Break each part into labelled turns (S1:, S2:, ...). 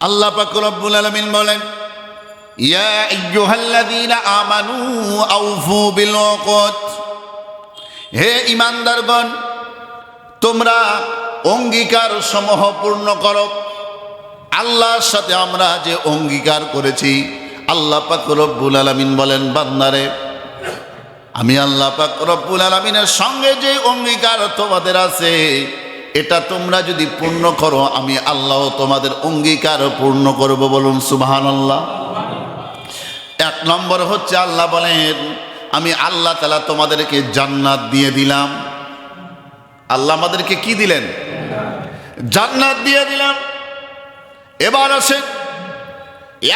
S1: আল্লাহ পাক রব্বুল আলামিন বলেন, ইয়া আইয়ুহাল্লাযীনা আমানু আউফু বিল উকুদ, হে ঈমানদারগণ তোমরা অঙ্গীকার সমূহ পূর্ণ করো। আল্লাহর সাথে আমরা যে অঙ্গীকার করেছি, আল্লাহ পাক রব্বুল আলামিন বলেন, বান্দারে আমি আল্লাহ পাক রব্বুল আলামিনের সঙ্গে যে অঙ্গীকার তোমাদের আছে, এটা তোমরা যদি পূর্ণ করো, আমি আল্লাহ তোমাদের অঙ্গীকার পূর্ণ করব। বলুন সুবহানাল্লাহ। এক নম্বর হচ্ছে আল্লাহ বলেন, আমি আল্লাহ তাআলা তোমাদেরকে জান্নাত দিয়ে দিলাম। আল্লাহ আমাদেরকে কি দিলেন? জান্নাত দিয়ে দিলাম। এবার আসেন,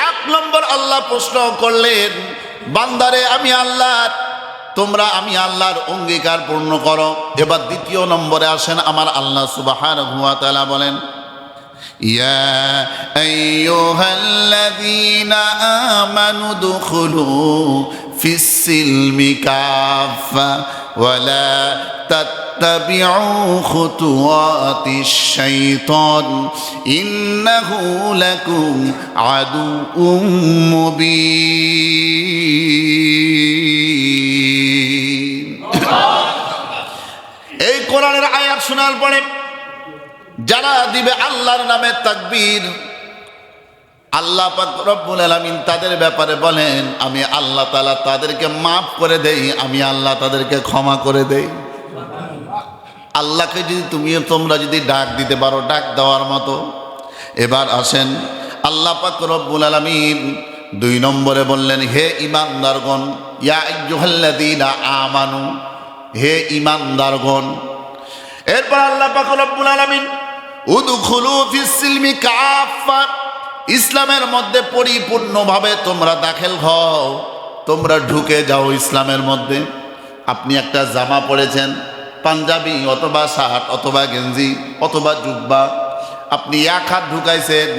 S1: এক নম্বর আল্লাহ প্রশ্ন করলেন, বান্দারে আমি আমি আল্লাহর অঙ্গীকার পূর্ণ করো। এবার দ্বিতীয় নম্বরে আসেন, আমার আল্লাহ সুবহানাহু ওয়া তাআলা বলেন, ইয়া আইয়ুহাল্লাযীনা আমানু দুখুলু ফিস সিলমি কাফা ওয়া লা তাত্তাবিউ খুতুওয়াতিশ শাইতান ইন্নাহু লাকুম আদুউম মুবিন। এই কোরআনের আয়াত শোনার পরে যারা দিবে আল্লাহর নামে তাকবীর, আল্লাহ পাক রব্বুল আলামিন তাদের ব্যাপারে বলেন, আমি আল্লাহ তাআলা তাদেরকে মাফ করে দেই, আমি আল্লাহ তাদেরকে ক্ষমা করে দেই। আল্লাহকে যদি তোমরা যদি ডাক দিতে পারো, ডাক দেওয়ার মতো। এবার আসেন, আল্লাহ পাক রব্বুল আলামিন দুই নম্বরে বললেন, হে ঈমানদারগণ, ইয়া আইয়ুহাল্লাযীনা আমানু, হে ঈমানদারগণ। এরপর আল্লাহ পাক রব্বুল আলামিন উদখুলু ফিস সিলমি কাফা, ইসলামের মধ্যে পরিপূর্ণভাবে তোমরা দাখিল হও, তোমরা ঢুকে যাও ইসলামের মধ্যে। আপনি একটা জামা পরেছেন, পাঞ্জাবি অথবা শার্ট অথবা গেঞ্জি অথবা জুব্বা, আপনি এক হাত ঢুকাইছেন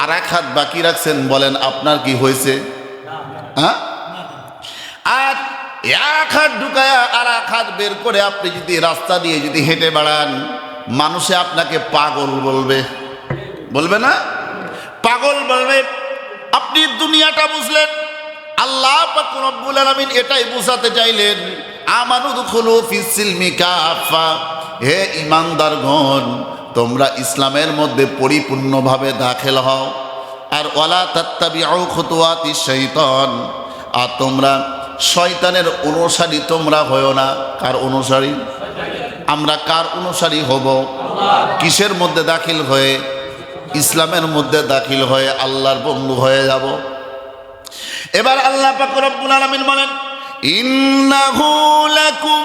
S1: আর এক হাত বাকি রাখছেন, বলেন আপনার কি হয়েছে? হ্যাঁ? আর এক হাত ঢুকায়া আর এক হাত বের করে আপনি যদি রাস্তা দিয়ে যদি হেঁটে বেড়ান, মানুষে আপনাকে পাগল বলবে, বলবে না? পাগল বলবে। আপনি দুনিয়াটা বুঝলেন, আল্লাহ পাক রব্বুল আলামিন এটাই বুঝাতে চাইলেন, আমানু দুখুলু ফিস সিলমি কাফা, হে ঈমানদারগণ তোমরা ইসলামের মধ্যে পরিপূর্ণভাবে দাখিল হও। আর ওয়ালা তাত্তাবিউ খুতুওয়াতিশ শাইতান, আর তোমরা শয়তানের অনুসারী তোমরা হয়ো না। কার অনুসারী? আমরা কার অনুসারী হব? কিসের মধ্যে দাখিল হয়ে? ইসলামের মধ্যে দাখিল হয়ে আল্লাহর বন্ধু হয়ে যাব। এবার আল্লাহ পাক রব্বুল আলামিন বলেন, ইন্নাহু লাকুম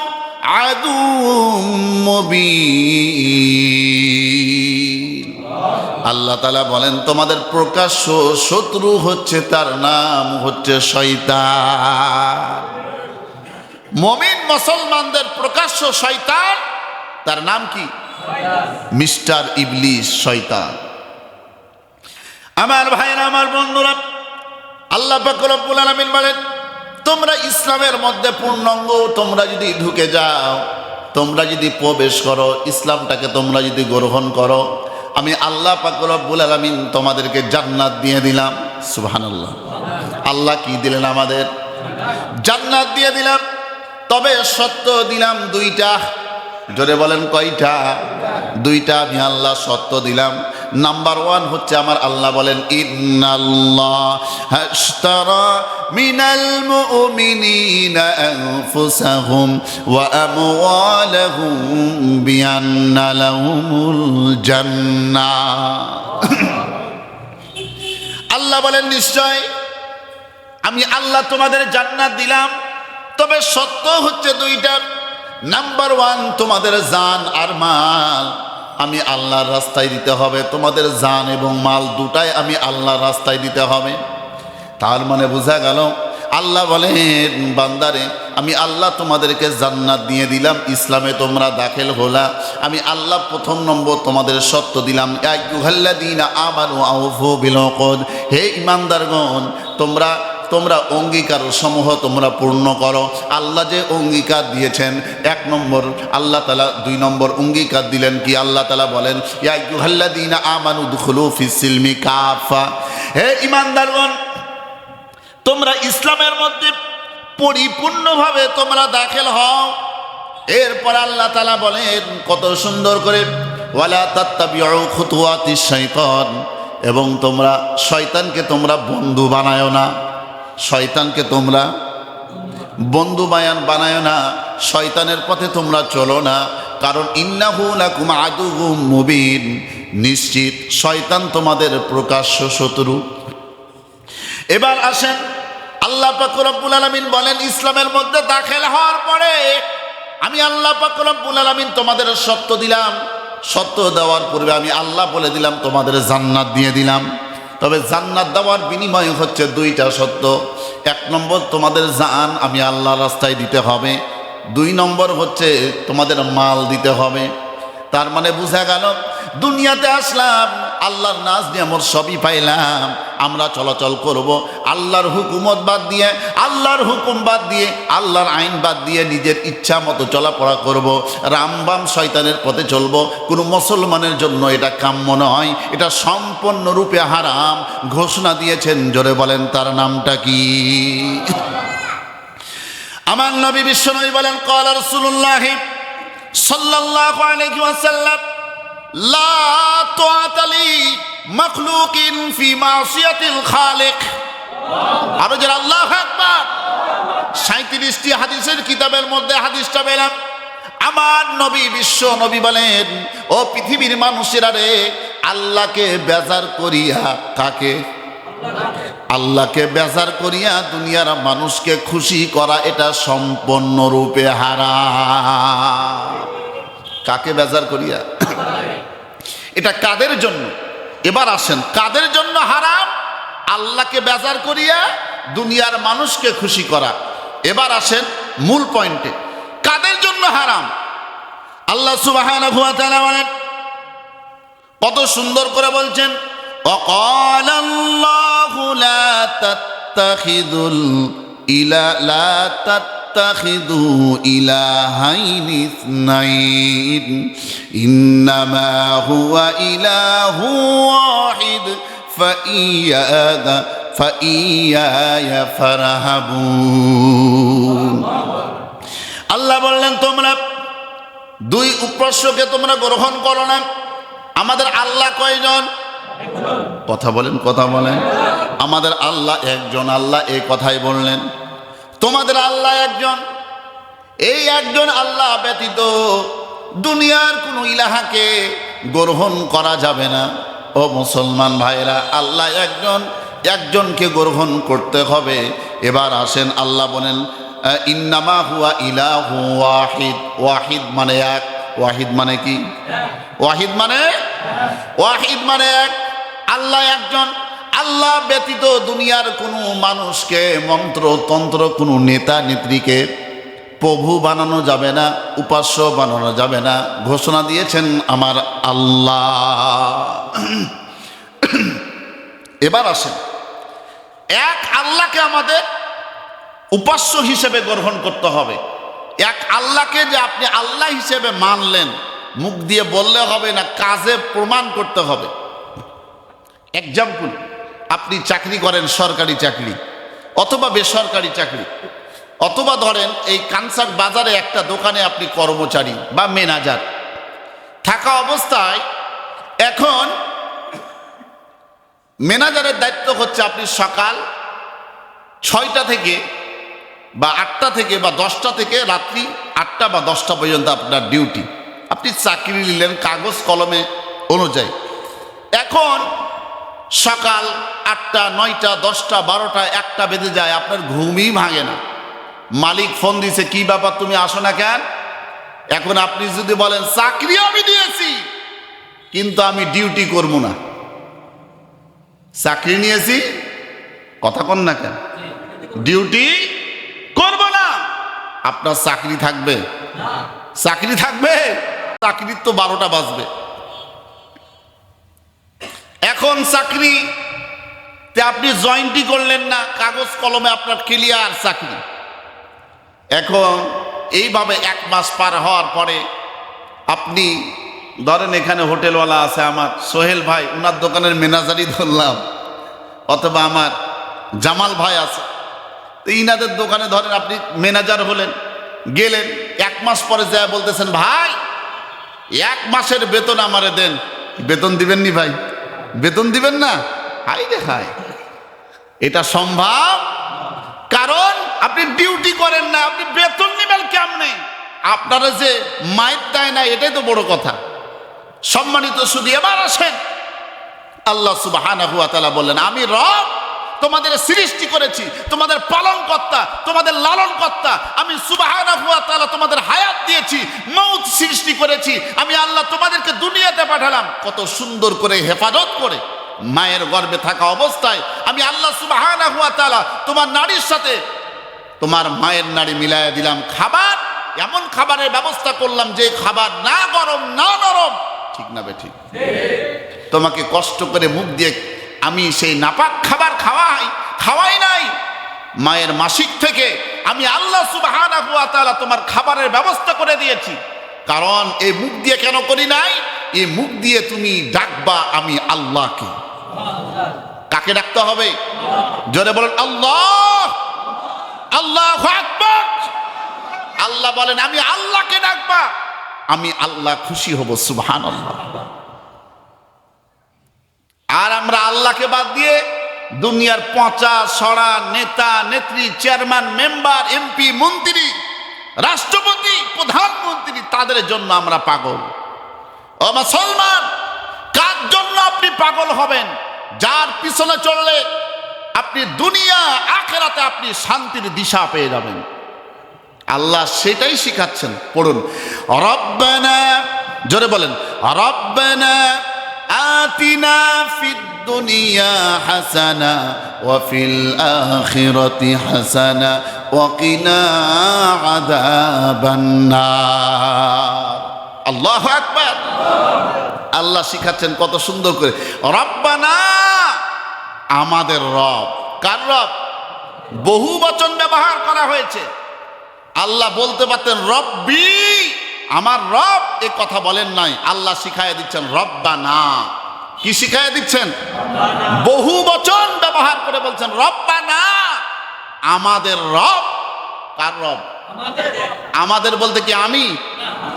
S1: আদুউম মুবিন। আল্লাহ তাআলা বলেন, তোমাদের প্রকাশ্য শত্রু হচ্ছে, তার নাম হচ্ছে শয়তান। মুমিন মুসলমানদের প্রকাশ্য শয়তান, তার নাম কি? মিস্টার ইবলিস, শয়তান। আমার ভাইরা, আমার বন্ধুরা, আল্লাহ পাক রব্বুল আলামিন বলেন, তোমরা ইসলামের মধ্যে পূর্ণাঙ্গ তোমরা যদি ঢুকে যাও, তোমরা যদি প্রবেশ করো, ইসলামটাকে তোমরা যদি গ্রহণ করো, আমি আল্লাহ পাক রব্বুল আলামিন তোমাদেরকে জান্নাত দিয়ে দিলাম। সুবহানাল্লাহ। আল্লাহ কি দিলেন? আমাদের জান্নাত দিয়ে দিলাম। তবে সত্য দিলাম দুইটা। জোরে বলেন, কয়টা? দুইটা আমি আল্লাহ সত্য দিলাম। নাম্বার ওয়ান হচ্ছে, আমার আল্লাহ বলেন, ইন্নাল্লাহা আশতারা মিনাল মুমিনিনা আনফুসাহুম ওয়া আমওয়ালাহুম বিআন্না লাহুমুল জান্নাহ। আল্লাহ বলেন, নিশ্চয় আমি আল্লাহ তোমাদের জান্নাত দিলাম, তবে সত্য হচ্ছে দুইটা। নাম্বার ওয়ান, তোমাদের জান আর মাল আমি আল্লাহর রাস্তায় দিতে হবে। তোমাদের জান এবং মাল দুটাই আমি আল্লাহর রাস্তায় দিতে হবে। তার মানে বোঝা গেল, আল্লাহ বলেন, বান্দারে আমি আল্লাহ তোমাদেরকে জান্নাত দিয়ে দিলাম, ইসলামে তোমরা দাখিল হলা, আমি আল্লাহ প্রথম নম্বর তোমাদের সত্য দিলাম, আইয়ুহাল্লাযীনা আমানু আউফু বিল উকুদ, হে ঈমানদারগণ তোমরা তোমরা অঙ্গীকার সমূহ তোমরা পূর্ণ করো। আল্লাহ যে অঙ্গীকার দিয়েছেন, 1 নম্বর আল্লাহ তাআলা 2 নম্বর অঙ্গীকার দিলেন কি? আল্লাহ তাআলা বলেন, ইয়া আইয়ুহাল্লাযীনা আমানু দুখুলু ফিস-সিলমি কাফা, হে ঈমানদারগণ, তোমরা ইসলামের মধ্যে পরিপূর্ণভাবে তোমরা দাখিল হও। এরপর আল্লাহ তাআলা বলেন কত সুন্দর করে, ওয়ালা তাত্তাবিউ খুতুওয়াতিশ শাইতান, এবং তোমরা শয়তানকে তোমরা বন্ধু বানায়ো না। শয়তানকে তোমরা বন্ধু বানায়ো না, শয়তানের পথে তোমরা চলো না, কারণ ইন্নাহু লাকুম আদুউম মুবিন, নিশ্চিত শয়তান তোমাদের প্রকাশ্য শত্রু। এবার আসেন, আল্লাহ পাক রব্বুল আলামিন বলেন ইসলামের মধ্যে দাখিল হওয়ার পরে আমি আল্লাহ পাক রব্বুল আলামিন তোমাদের সত্য দিলাম। সত্য দেওয়ার পূর্বে আমি আল্লাহ বলে দিলাম তোমাদের জান্নাত দিয়ে দিলাম। তবে জান্নাত দেওয়ার বিনিময় হচ্ছে 2টা সত্য। 1 নম্বর তোমাদের জান আমি আল্লাহর রাস্তায় দিতে হবে, 2 নম্বর হচ্ছে তোমাদের মাল দিতে হবে। তার মানে বোঝা গেল দুনিয়াতে আসলাম, আল্লাহর নাজ নিয়ামত সবই পাইলাম, আমরা চলাচল করব আল্লাহর হুকুমত বাদ দিয়ে, আল্লাহর হুকুম বাদ দিয়ে, আল্লাহর আইন বাদ দিয়ে নিজের ইচ্ছা মতো চলাফেরা করব, রামবাম শয়তানের পথে চলব। কোনো মুসলমানের জন্য এটা কাম্য নয়, এটা সম্পূর্ণরূপে হারাম ঘোষণা দিয়েছেন। জোরে বলেন তার নামটা কি? আমার নবী বিশ্বনবী বলেন, ক্বালা রাসূলুল্লাহ সাল্লাল্লাহু আলাইহি ওয়াসাল্লাম, লা তাআতা লি মাখলুকিন ফি মাসিয়াতিল খালিক। আরো যারা আল্লাহু আকবার। 37টি হাদিসের কিতাবের মধ্যে হাদিসটা পেলাম। আমার নবী বিশ্ব নবী বলেন, ও পৃথিবীর মানুষেরা রে, আল্লাহকে বেজার করিয়া, কাকে? আল্লাহকে বেজার করিয়া দুনিয়ার মানুষকে খুশি করা এটা সম্পূর্ণরূপে হারাম। কাকে বেজার করিয়া? এটা কাদের জন্য? এবার আসেন, কাদের জন্য হারাম? আল্লাহকে বেজার করিয়া দুনিয়ার মানুষকে খুশি করা। এবার আসেন মূল পয়েন্টে, কাদের জন্য হারাম? আল্লাহ সুবহানাহু ওয়া তাআলা বলেন, কত সুন্দর করে বলছেন, وقال الله لا تتخذوا إلهين اثنين إنما هو إله واحد فإياي فارهبون। আল্লাহ বললেন, তোমরা 2 উপাস্যকে তোমরা গ্রহণ করো না। আমাদের আল্লাহ কয়জন? কথা বলেন, কথা বলেন। আমাদের আল্লাহ একজন। আল্লাহ এই কথাই বললেন, তোমাদের আল্লাহ একজন। এই একজন আল্লাহ ব্যতীত দুনিয়ার কোনো ইলাহাকে গ্রহণ করা যাবে না। ও মুসলমান ভাইরা, আল্লাহ একজন, একজনকে গ্রহণ করতে হবে। এবার আসেন, আল্লাহ বলেন, ইন্নামা হুয়া ইলাহু ওয়াহিদ। ওয়াহিদ মানে এক। ওয়াহিদ মানে কি? ওয়াহিদ মানে, ওয়াহিদ মানে এক। আল্লাহ একজন। আল্লাহ ব্যতীত দুনিয়ার কোনো মানুষকে, মন্ত্রতন্ত্র, কোনো নেতা নেত্রীকে প্রভু বানানো যাবে না, উপাস্য বানানো যাবে না। ঘোষণা দিয়েছেন আমার আল্লাহ। এবার আসেন, এক আল্লাহকে আমাদের উপাস্য হিসেবে গ্রহণ করতে হবে। এক আল্লাহকে যে আপনি আল্লাহ হিসেবে মানলেন, মুখ দিয়ে বললে হবে না, কাজে প্রমাণ করতে হবে। এক্সাম্পল, আপনি চাকরি করেন, সরকারি চাকরি অথবা বেসরকারি চাকরি, অথবা ধরেন এই কানসার বাজারে একটা দোকানে আপনি কর্মচারী বা ম্যানেজার থাকা অবস্থায়, এখন ম্যানেজারের দায়িত্ব হচ্ছে আপনি সকাল 6টা থেকে বা 8টা থেকে বা 10টা থেকে রাত্রি 8টা বা 10টা পর্যন্ত আপনার ডিউটি। আপনি চাকরি নিলেন কাগজ কলমে অনুযায়ী। এখন সকাল 8টা, 9টা, 10টা, 12টা, 1টা বেজে যায়, আপনার ঘুমই ভাঙে না। মালিক ফোন দিছে, কি ব্যাপার তুমি আসো না কেন? এখন আপনি যদি বলেন চাকরি আমি দিয়েছি কিন্তু আমি ডিউটি করব না, চাকরি নিয়েছি, কথা কন না কেন, ডিউটি করব না, আপনার চাকরি থাকবে? চাকরি থাকবে? চাকরির তো 12টা বাজবে। এখন চাকরি তে আপনি জয়েন্টই করলেন না, কাগজ কলমে আপনার ক্লিয়ার চাকরি। এখন এইভাবে 1 মাস পার হওয়ার পরে আপনি ধরেন এখানে হোটেলওয়ালা আছে আমার সোহেল ভাই, ওনার দোকানের ম্যানেজারই ধরলাম, অথবা আমার জামাল ভাই আছে, তো ইনাদের দোকানে ধরেন আপনি ম্যানেজার হলেন, গেলেন 1 মাস পরে যায় বলতেছেন ভাই 1 মাসের বেতন আমারে দেন। বেতন দিবেন নি ভাই? বেতন দিবেন না? হাই রে হাই, এটা সম্ভব? কারণ আপনি ডিউটি করেন না, আপনি বেতন নিবেন কেমনে? আপনারা যে মাইর দেয় না, এটাই তো বড় কথা। সম্মানিত শুধু এবার আসেন, আল্লাহ সুবহানাহু ওয়া তাআলা বললেন আমি রব, তোমাদের সৃষ্টি করেছি, তোমাদের পালনকর্তা, তোমাদের লালনকর্তা আমি সুবহানাহু ওয়া তাআলা। তোমাদের হায়াত দিয়েছি, মউত সৃষ্টি করেছি আমি আল্লাহ, তোমাদেরকে দুনিয়াতে পাঠালাম কত সুন্দর করে হেফাজত করে। মায়ের গর্ভে থাকা অবস্থায় আমি আল্লাহ সুবহানাহু ওয়া তাআলা তোমার নারীর সাথে তোমার মায়ের নারী মিলাইয়া দিলাম, খাবার এমন খাবারের ব্যবস্থা করলাম যে খাবার না গরম না নরম, ঠিক না বেঠিক? তোমাকে কষ্ট করে মুখ দিয়ে আমি সেই নাপাক খাবার খাওয়াই নাই। মায়ের মাসিক থেকে আমি আল্লাহ সুবহানাহু ওয়া তাআলা তোমার খাবারের ব্যবস্থা করে দিয়েছি। কারণ এই মুখ দিয়ে কেন করি নাই? এই মুখ দিয়ে তুমি ডাকবা আমি আল্লাহকে। কাকে ডাকতে হবে? জোরে বলেন আল্লাহ, আল্লাহু আকবার। আল্লাহ বলেন আমি আল্লাহকে ডাকবা, আমি আল্লাহ খুশি হব। সুবহানাল্লাহ। আর আমরা আল্লাহকে বাদ দিয়ে দুনিয়ার পচা সড়া নেতা নেত্রী, চেয়ারম্যান, মেম্বার, এমপি, মন্ত্রী, রাষ্ট্রপতি, প্রধানমন্ত্রী, তাদের জন্য আমরা পাগল। ও মুসলমান, কার জন্য আপনি পাগল হবেন? যার পিছনে চললে আপনি দুনিয়া আখিরাতে আপনি শান্তির দিশা পেয়ে যাবেন। আল্লাহ সেটাই শিখাচ্ছেন। পড়ুন, রব্বানা, জোরে বলেন রব্বানা আতিনা ফিদ দুনিয়া হাসানা ওয়া ফিল আখিরাতি হাসানা ওয়া কিনা আযাবান নার। আল্লাহু আকবার। আল্লাহ শিখাচ্ছেন কত সুন্দর করে, রব্বানা, আমাদের রব। কার রব? বহু বচন ব্যবহার করা হয়েছে। আল্লাহ বলতে পারতেন রব্বি, আমার রব, এ কথা বলেন নাই। আল্লাহ শিখাইয়া দিচ্ছেন রব্বানা। কি শিখাইয়া দিচ্ছেন? বহু বচন ব্যবহার করে বলছেন রব্বানা, আমাদের রব। কার রব? আমাদের বলতে কি আমি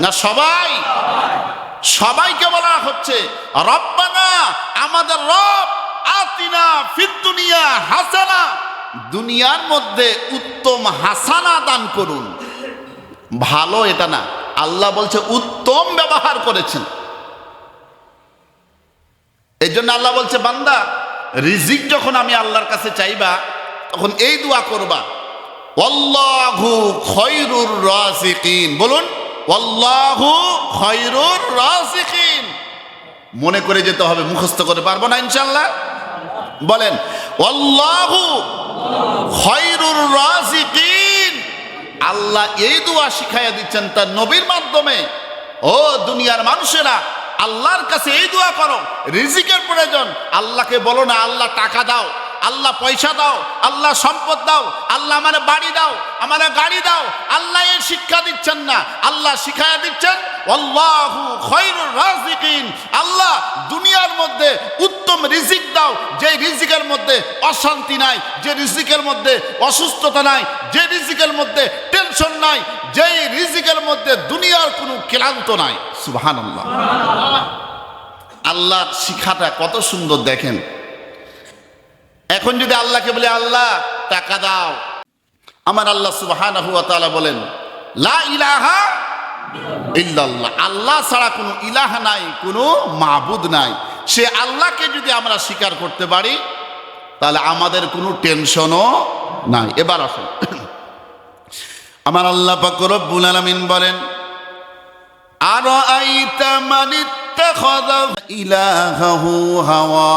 S1: না সবাই? সবাইকে বলা হচ্ছে রব্বানা, আমাদের রব, আতিনা ফিদ দুনিয়া হাসানা, দুনিয়ার মধ্যে উত্তম হাসানা দান করুন। ভালো এটা না, আল্লাহ বলছে উত্তম ব্যবহার করেছেন। এই জন্য আল্লাহ বলছে বান্দা, রিজিক যখন আমি আল্লাহর কাছে চাইবা তখন এই দোয়া করবা, ওয়াল্লাহু খায়রুর রাযিকিন। বলুন, ওয়াল্লাহু খায়রুর রাযিকিন। মনে করে যেতে হবে, মুখস্থ করে পারবো না ইনশাআল্লাহ। বলেন, ওয়াল্লাহু খায়রুর রাযিকিন। আল্লাহ এই দোয়া শিখাইয়া দিচ্ছেন তার নবীর মাধ্যমে। ও দুনিয়ার মানুষেরা, আল্লাহর কাছে এই দোয়া করো, রিজিকের প্রয়োজন। আল্লাহকে বলো না আল্লাহ টাকা দাও, আল্লাহ পয়সা দাও, আল্লাহ সম্পদ দাও, আল্লাহ আমার বাড়ি দাও, আমার গাড়ি দাও। আল্লাহ এই শিক্ষা দিচ্ছেন না, আল্লাহ শিখাইয়া দিচ্ছেন আল্লাহু খায়রুর রাযিকিন। আল্লাহ দুনিয়ার মধ্যে উত্তম রিজিক দাও, যে রিজিকের মধ্যে অশান্তি নাই, যে রিজিকের মধ্যে অসুস্থতা নাই, যে রিজিকের মধ্যে টেনশন নাই, যে রিজিকের মধ্যে দুনিয়ার কোনো ক্লান্ত নাই। সুবহানাল্লাহ। আল্লাহর শিখাটা কত সুন্দর দেখেন। এখন যদি আল্লাহকে বলে আল্লাহ টাকা দাও, আমার আল্লাহ সুবহানাহু ওয়া তাআলা বলেন লা ইলাহা ইল্লাল্লাহ, আল্লাহ ছাড়া কোনো ইলাহ নাই, কোনো মাবুদ নাই। সে আল্লাহকে যদি আমরা স্বীকার করতে পারি তাহলে আমাদের কোনো টেনশনও নাই। এবার আসুন, আমার আল্লাহ পাক রব্বুল আলামিন বলেন আরাআইতা মান ইত্তাখাযা ইলাহাহু হাওয়া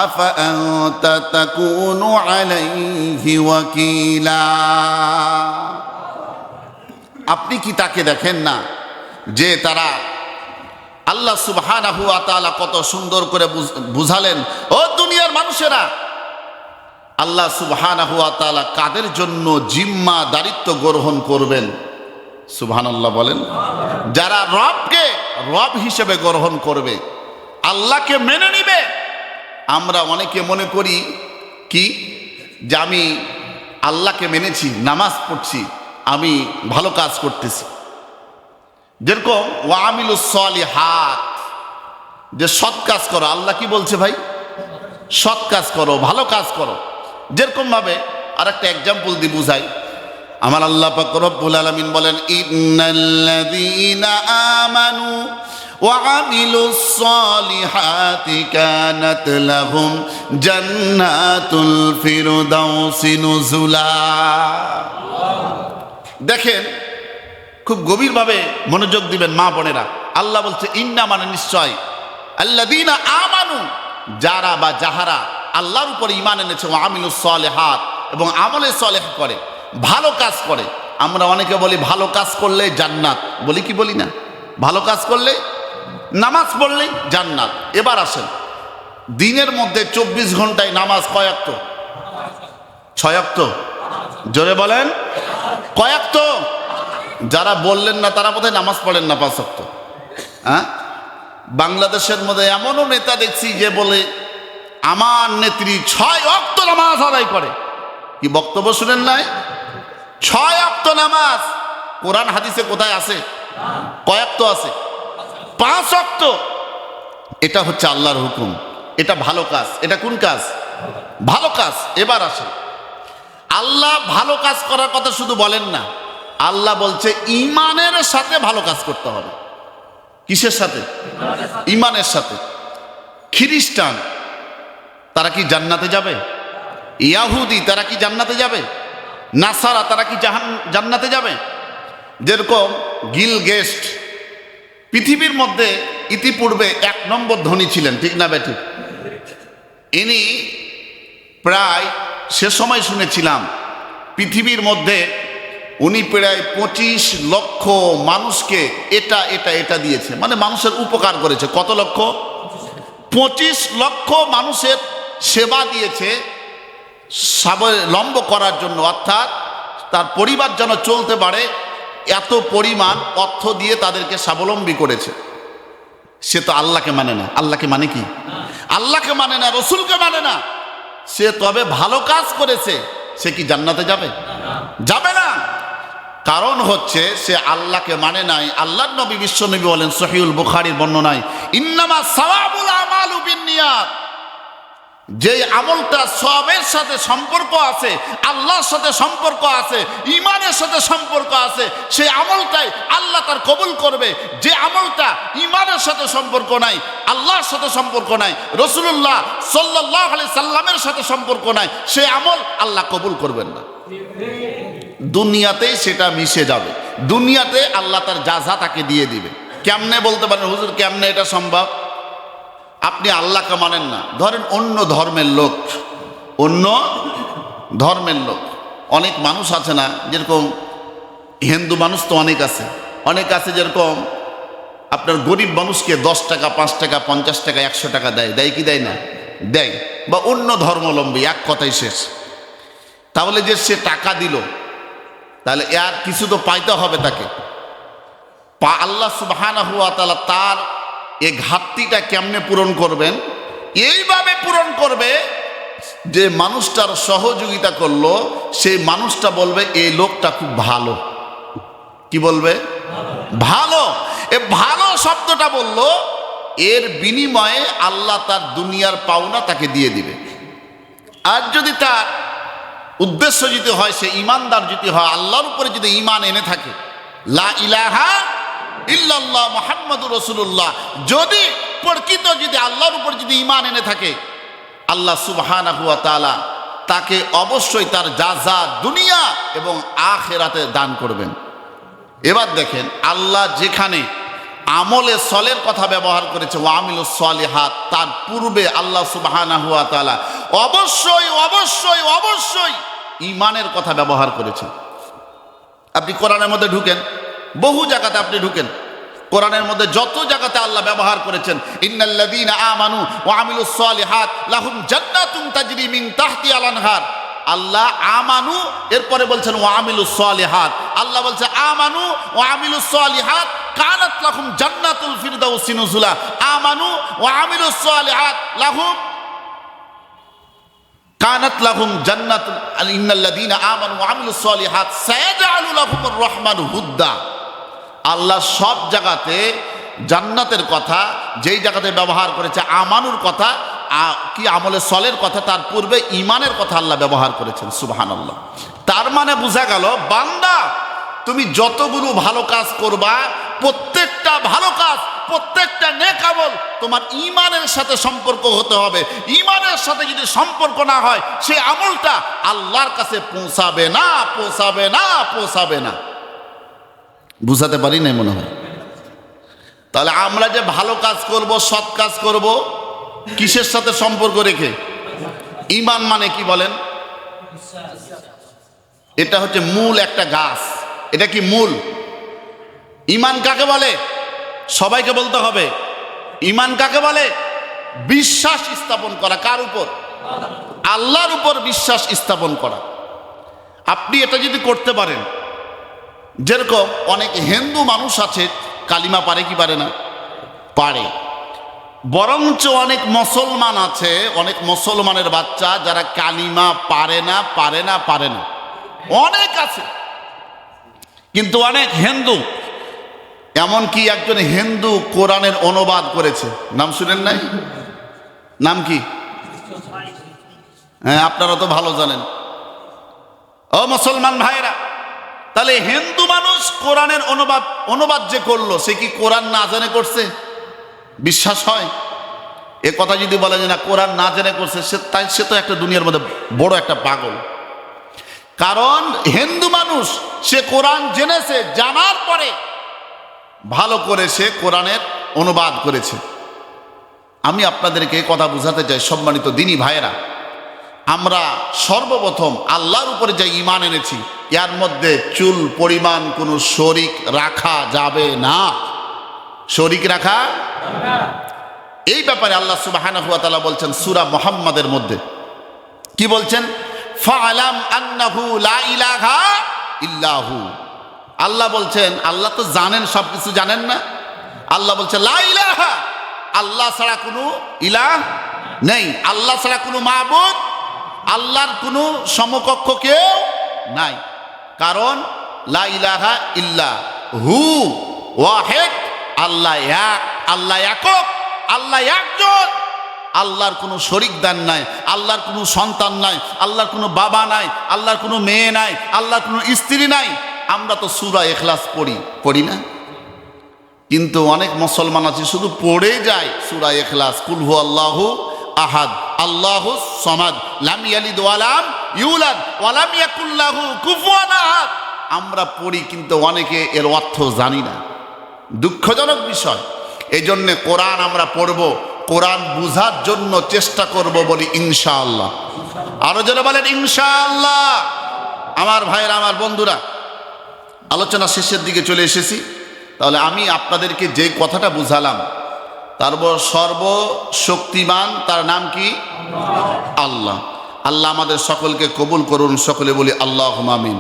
S1: আফাআনতা তাকুনু আলাইহি ওয়াকিলা। আপনি কি তাকে দেখেন না যে তারা আল্লাহ সুবহানাহু ওয়া তাআলা কত সুন্দর করে বুঝালেন, ও দুনিয়ার মানুষেরা আল্লাহ সুবহানাহু ওয়া তাআলা কাদের জন্য জিম্মাদারিত্ব গ্রহণ করবেন? সুবহানাল্লাহ বলেন। যারা রবকে রব হিসেবে গ্রহণ করবে, আল্লাহকে মেনে নিবে। আমরা অনেকে মনে করি কি, যে আমি আল্লাহকে মেনেছি, নামাজ পড়ছি, আমি ভালো কাজ করতেছি। যেরকম ওয়ামিলুস সলিহাত, যে সৎ কাজ করো। আল্লাহ কি বলছে ভাই? সৎ কাজ করো, ভালো কাজ করো। যেরকম ভাবে আর একটা এক্সাম্পল দিয়ে বুঝাই। আমার আল্লাহ পাক রব্বুল আলামিন বলেন, ইন্নাল্লাযীনা আমানু ওয়া আমিলুস সলিহাতি কানাত লাহুম জান্নাতুল ফিরদাউসি নুজুলা। দেখেন, খুব গভীরভাবে মনোযোগ দিবেন মা বোনেরা। আল্লাহ বলছে ইন্না, মানে নিশ্চয়, আল্লাযীনা আমানু, যারা বা যাহারা আল্লাহর উপর ঈমান এনেছে, ওয়া আমিলুস সলিহাত, এবং আমলে সলেহ করে, ভালো কাজ করে। আমরা অনেকে বলি ভালো কাজ করলে জান্নাত, বলি কি বলি না? ভালো কাজ করলে, নামাজ পড়লেই জান্নাত। এবার আসেন, দিনের মধ্যে 24 ঘন্টায় নামাজ কয় ওয়াক্ত? 6 ওয়াক্ত। জোরে বলেন, কয় ওয়াক্ত? যারা বললেন না তারা বোধহয় নামাজ পড়েন না 5 ওয়াক্ত। হ্যাঁ, বাংলাদেশের মধ্যে এমনও নেতা দেখছি যে বলে আমার নেত্রী 6 ওয়াক্ত নামাজ আদায় করে। কি বক্তব্য শুনেন নাই? 6 ওয়াক্ত নামাজ। কোরআন হাদিসে কোথায় আছে? কয় ওয়াক্ত আছে? 5 ওয়াক্ত। এটা হচ্ছে আল্লাহর হুকুম, এটা ভালো কাজ। এটা কোন কাজ? ভালো কাজ। এবার আসে, আল্লাহ ভালো কাজ করার কথা শুধু বলেন না, আল্লাহ বলছে ঈমানের সাথে ভালো কাজ করতে হবে। কিসের সাথে? ঈমানের সাথে। খ্রিস্টান তারা কি জান্নাতে যাবে? ইয়াহুদি তারা কি জান্নাতে যাবে? নাসারা তারা কি জান্নাতে যাবে? যেরকম গিল গেস্ট পৃথিবীর মধ্যে ইতিপূর্বে 1 নম্বর ধনী ছিলেন, ঠিক না বেঠিক? ইনি প্রায় সে সময় শুনেছিলাম পৃথিবীর মধ্যে উনি প্রায় 25 লক্ষ মানুষকে এটা এটা এটা দিয়েছে, মানে মানুষের উপকার করেছে। কত লক্ষ? 25 লক্ষ মানুষের সেবা দিয়েছে স্বাবলম্ব করার জন্য, অর্থাৎ তার পরিবার যেন চলতে পারে, এত পরিমাণ অর্থ দিয়ে তাদেরকে স্বাবলম্বী করেছে। সে তো আল্লাহকে মানে না। আল্লাহকে মানে কি? আল্লাহকে মানে না, রসুলকে মানে না। সে তবে ভালো কাজ করেছে, সে কি জান্নাতে যাবে? যাবে না। কারণ হচ্ছে সে আল্লাহকে মানে নাই। আল্লাহর নবী, বিশ্ব নবী বলেন সহিহুল বুখারীর বর্ণনায়, ইন্নামা সাওয়াবুল আমালু বিন্নিয়াত, যে আমলটা সবের সাথে সম্পর্ক আছে, আল্লাহর সাথে সম্পর্ক আছে, ঈমানের সাথে সম্পর্ক আছে, সেই আমলটাই আল্লাহ তার কবুল করবে। যে আমলটা ঈমানের সাথে সম্পর্ক নাই, আল্লাহর সাথে সম্পর্ক নাই, রাসূলুল্লাহ সাল্লাল্লাহু আলাইহি সাল্লামের সাথে সম্পর্ক নাই, সেই আমল আল্লাহ কবুল করবেন না। দুনিয়াতেই সেটা মিশে যাবে, দুনিয়াতে আল্লাহ তার জাযা তাকে দিয়ে দিবে। কেমনে বলতে পারেন হুজুর, কেমনে এটা সম্ভব? আপনি আল্লাহকে মানেন না, ধরেন অন্য ধর্মের লোক, অন্য ধর্মের লোক অনেক মানুষ আছে না, যেরকম হিন্দু মানুষ তো অনেক আছে, অনেক আছে যেরকম আপনার গরিব মানুষকে 10 টাকা, 5 টাকা, 50 টাকা, 100 টাকা দেয়, দেয় কি দেয় না? দেয়। বা অন্য ধর্মাবলম্বী, এক কথাই শেষ। তাহলে যে সে টাকা দিল, তাহলে আর কিছু তো পাইতে হবে তাকে। আল্লাহ সুবহানাহু ওয়া তাআলা তার এই ঘাটতিটা কেমনে পূরণ করবেন? এইভাবে পূরণ করবে যে মানুষটার সহযোগিতা করলো, সেই মানুষটা বলবে এই লোকটা খুব ভালো। কি বলবে? ভালো। এ ভালো শব্দটা বললো, এর বিনিময়ে আল্লাহ তার দুনিয়ার পাওনা তাকে দিয়ে দিবে। আর যদি তার উদ্দেশ্য যদি হয়, সে ঈমানদার যদি হয়, আল্লাহর উপরে যদি ঈমান এনে থাকে, লা ইলাহা ইল্লাল্লাহ মুহাম্মাদুর রাসূলুল্লাহ, যদি প্রকৃত যদি আল্লাহর উপর যদি ঈমান এনে থাকে, আল্লাহ সুবহানাহু ওয়া তাআলা তাকে অবশ্যই তার জাযা দুনিয়া এবং আখিরাতে দান করবেন। এবার দেখেন, আল্লাহ যেখানে আমলে সলের কথা ব্যবহার করেছে, ওয়া আমিলুস সলিহাত, তার পূর্বে আল্লাহ সুবহানাহু ওয়া তাআলা অবশ্যই অবশ্যই অবশ্যই ঈমানের কথা ব্যবহার করেছেন। আপনি কোরআনের মধ্যে ঢুকেন, বহু জায়গাতে আপনি ঢুকেন, কোরআনের মধ্যে যত জায়গাতে আল্লাহ ব্যবহার করেছেন, ইন্নাল্লাযীনা আমানু ওয়া আমিলুস সালিহাত লাহুম জান্নাতুন তাজরি মিন তাহতিহাল আনহার। আল্লাহ আমানু এরপরে বলছেন ওয়া আমিলুস সালিহাত। আল্লাহ বলছে আমানু ওয়া আমিলুস সালিহাত কানাত লাহুম জান্নাতুল ফিরদাউসি নুজুলা। আমানু ওয়া আমিলুস সালিহাত লাহুম কানাত লাহুম জান্নাতুল, ইন্নাল্লাযীনা আমানু ওয়া আমিলুস সালিহাত সায়াজআলু লাহুমুর রহমানু হুদ্দা। আল্লাহ সব জায়গাতে জান্নাতের কথা যেই জায়গাতে ব্যবহার করেছে, আমানুর কথা কি আমলে সলের কথা, তার পূর্বে ইমানের কথা আল্লাহ ব্যবহার করেছেন। সুবহানাল্লাহ। তার মানে বোঝা গেল, বান্দা তুমি যতগুলো ভালো কাজ করবা, প্রত্যেকটা ভালো কাজ, প্রত্যেকটা নেক আমল তোমার ইমানের সাথে সম্পর্ক হতে হবে। ইমানের সাথে যদি সম্পর্ক না হয়, সেই আমলটা আল্লাহর কাছে পৌঁছাবে না, পৌঁছাবে না, পৌঁছাবে না। বুঝাতে পারি না মনে হয়। তাহলে আমরা যে ভালো কাজ করব, সৎ কাজ করব, কিসের সাথে সম্পর্ক রেখে? ঈমান মানে কি বলেন? এটা হচ্ছে মূল একটা গাছ। এটা কি মূল? ঈমান কাকে বলে? সবাইকে বলতে হবে। ঈমান কাকে বলে? বিশ্বাস স্থাপন করা। কার উপর? আল্লাহর উপর বিশ্বাস স্থাপন করা। আপনি এটা যদি করতে পারেন, যেরকম অনেক হিন্দু মানুষ আছে কালিমা পারে কি পারে না? পারে। বরঞ্চ অনেক মুসলমান আছে, অনেক মুসলমানের বাচ্চা যারা কালিমা পারে না, পারে না, পারে না, অনেক আছে। কিন্তু অনেক হিন্দু, এমনকি একজন হিন্দু কোরআনের অনুবাদ করেছে, নাম শুনেন নাই? নাম কি? হ্যাঁ, আপনারা তো ভালো জানেন। ও মুসলমান ভাইরা, তাহলে হিন্দু মানুষ কোরআনের অনুবাদ যে করলো, সে কি কোরআন না জেনে করছে? বিশ্বাস হয়? এ কথা যদি বলে যে না কোরআন না জেনে করছে, সে তো একটা দুনিয়ার মধ্যে বড় একটা পাগল। কারণ হিন্দু মানুষ, সে কোরআন জেনেছে, জানার পরে ভালো করে সে কোরআনের অনুবাদ করেছে। আমি আপনাদেরকে এই কথা বুঝাতে চাই, সম্মানিত দিনী ভাইয়েরা, আমরা সর্বপ্রথম আল্লাহর উপরে যে ঈমান এনেছি, এর মধ্যে চুল পরিমাণ কোনো শরিক রাখা যাবে না। শরিক রাখা, এই ব্যাপারে আল্লাহ সুবহানাহু ওয়া তাআলা বলছেন সূরা মুহাম্মাদের মধ্যে। কি বলছেন? ফাআলাম আন্নাহু লা ইলাহা ইল্লাহু। আল্লাহ বলছেন, আল্লাহ তো জানেন, সব কিছু জানেন না? আল্লাহ বলছে লা ইলাহা, আল্লাহ ছাড়া কোনো ইলাহ নেই, আল্লাহ ছাড়া কোনো মাবুদ, আল্লাহর কোনো সমকক্ষ কেউ নাই। কারণ লা ইলাহা ইল্লা হু ওয়াহিদ, আল্লাহ এক, আল্লাহ একক, আল্লাহ একজন। আল্লাহর কোনো শরিকদার নাই, আল্লাহর কোনো সন্তান নাই, আল্লাহর কোনো বাবা নাই, আল্লাহর কোনো মেয়ে নাই, আল্লাহর কোনো স্ত্রী নাই। আমরা তো সূরা ইখলাস পড়ি না? কিন্তু অনেক মুসলমান আছে শুধু পড়ে যায় সূরা ইখলাস, কুল হুয়াল্লাহু আহাদ আল্লাহুস সামাদ লাম ইয়ালিদ ওয়া লাম ইউলাদ ওয়া লাম ইয়াকুল লাহু কুফুয়ান আহাদ। আমরা পড়ি কিন্তু অনেকে এর অর্থ জানি না। দুঃখজনক বিষয়। এই জন্য কোরআন আমরা পড়ব, কোরআন বুঝার জন্য চেষ্টা করব, বলি ইনশাআল্লাহ। আরো যারা বলেন ইনশাআল্লাহ। আমার ভাইয়েরা, আমার বন্ধুরা, আলোচনা শেষের দিকে চলে এসেছি। তাহলে আমি আপনাদেরকে যে কথাটা বুঝালাম, তারপর সর্বশক্তিমান, তার নাম কি? আল্লাহ। আল্লাহ আমাদের সকলকে কবুল করুন। সকলে বলি আল্লাহুম্মা আমিন।